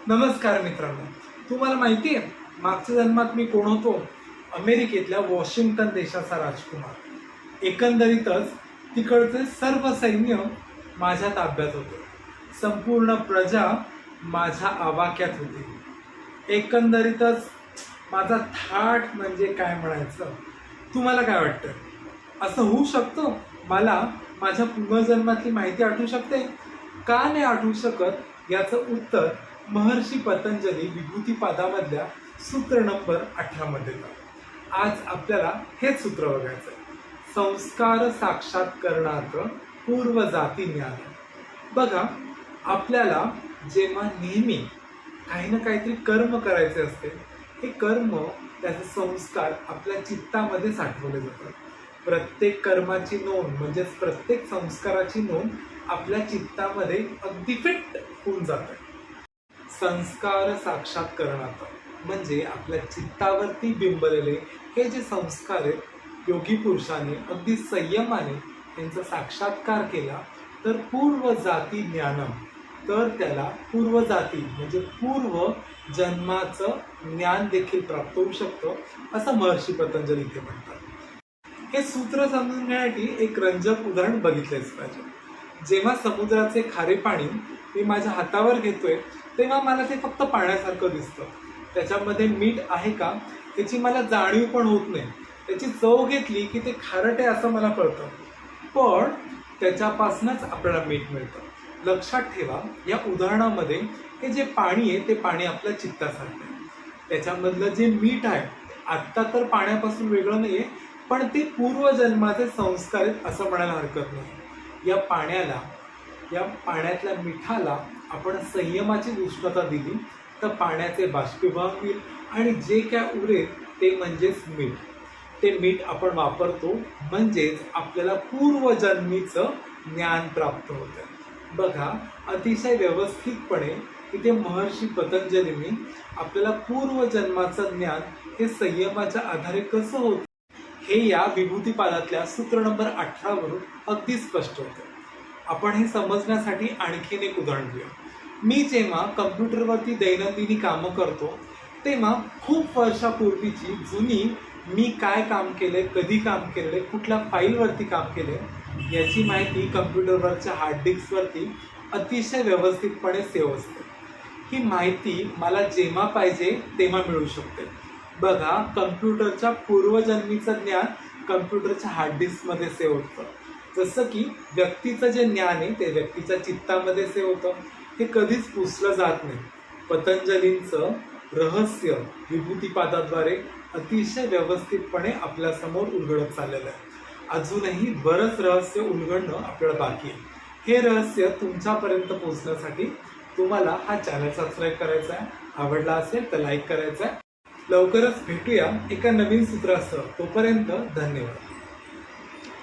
नमस्कार मित्रांनो, तुम्हाला माहिती आहे मागच्या जन्मात मी कोण होतो? अमेरिकेतल्या वॉशिंग्टन देशाचा राजकुमार. एकंदरीतच तिकडचे सर्व सैन्य माझ्या ताब्यात होते. संपूर्ण प्रजा माझ्या आवाक्यात होती. एकंदरीतच माझा थाट म्हणजे काय म्हणायचं. तुम्हाला काय वाटतं? असं होऊ शकतं? मला माझ्या पूर्वजन्मातली माहिती आठवू शकते? का नाही आठवू शकत याचं उत्तर महर्षी पतंजली विभूतिपादामधल्या सूत्र नंबर 18 मध्ये येतं. आज आपल्याला हेच सूत्र बघायचं. संस्कार साक्षात्कारणार्थ पूर्व जाती ज्ञान. बघा, आपल्याला जेव्हा नेहमी काही ना काहीतरी कर्म करायचे असते, हे कर्म त्याचे संस्कार आपल्या चित्तामध्ये साठवले जातात. प्रत्येक कर्माची नोंद म्हणजेच प्रत्येक संस्काराची नोंद आपल्या चित्तामध्ये अगदी फिट होऊन जाते. संस्कार साक्षात्कारणार्थ म्हणजे आपल्या चित्तावरती बिंबलेले हे जे संस्कार आहेत, योगी पुरुषाने अगदी संयमाने त्यांचा साक्षात्कार केला तर पूर्व जाती ज्ञानम, तर त्याला पूर्व जाती म्हणजे पूर्व जन्माचं ज्ञान देखील प्राप्त होऊ शकतं, असं महर्षी पतंजली इथे म्हणतात. हे सूत्र समजून घेण्यासाठी एक रंजक उदाहरण बघितलेच पाहिजे. जेव्हा समुद्राचे खारे पाणी मी माझ्या हातावर घेतोय तेव्हा मला ते फक्त पाण्यासारखं दिसतं. त्याच्यामध्ये मीठ आहे का याची मला जाणीव पण होत नाही. त्याची चव घेतली की ते खारट आहे असं मला कळतं, पण त्याच्यापासूनच आपल्याला मीठ मिळतं. लक्षात ठेवा, या उदाहरणामध्ये हे जे पाणी आहे ते पाणी आपल्या चित्तासारखं आहे. त्याच्यामधलं जे मीठ आहे आत्ता तर पाण्यापासून वेगळं नाही आहे, पण ते पूर्वजन्माचे संस्कार आहेत असं म्हणायला हरकत नाही. या पाण्यातल्या मिठाला आपण संयमाची उष्णता दिली तर पाण्याचे बाष्पीभवन होईल आणि जे काय उरेल ते म्हणजेच मीठ. ते मीठ आपण वापरतो म्हणजेच आपल्याला पूर्वजन्मीचं ज्ञान प्राप्त होतं. बघा, अतिशय व्यवस्थितपणे इथे महर्षी पतंजलींनी आपल्याला पूर्वजन्माचं ज्ञान हे संयमाच्या आधारे कसं होतं हे या विभूतिपादातल्या सूत्र नंबर 18 वरून अगदी स्पष्ट होतं. आपण हे समजण्यासाठी आणखीन एक उदाहरण घेऊया. मी जेव्हा कम्प्युटरवरती दैनंदिनी कामं करतो तेव्हा खूप वर्षापूर्वीची जुनी मी काय काम केले, कधी काम केले, कुठल्या फाईलवरती काम केले याची माहिती कम्प्युटरवरच्या हार्ड डिस्कवरती अतिशय व्यवस्थितपणे सेव्ह असते. ही माहिती मला जेव्हा पाहिजे तेव्हा मिळू शकते. बघा, कम्प्युटरच्या पूर्वजन्मीचं ज्ञान कम्प्युटरच्या हार्ड डिस्कमध्ये सेव्ह होतं. जसं की व्यक्तीचं जे ज्ञान आहे ते व्यक्तीच्या चित्तामध्ये सेव्ह होतं. हे कधीच पुसलं जात नाही. पतंजलींचं रहस्य विभूतिपादाद्वारे अतिशय व्यवस्थितपणे आपल्यासमोर उलगडत चाललेलं आहे. अजूनही बरंच रहस्य उलगडणं आपल्याला बाकी आहे. हे रहस्य तुमच्यापर्यंत पोहोचण्यासाठी तुम्हाला हा चॅनल सबस्क्राईब करायचा आहे. आवडला असेल तर लाईक करायचा आहे. लवकरच भेटूया एका नवीन सूत्रासह. तोपर्यंत धन्यवाद.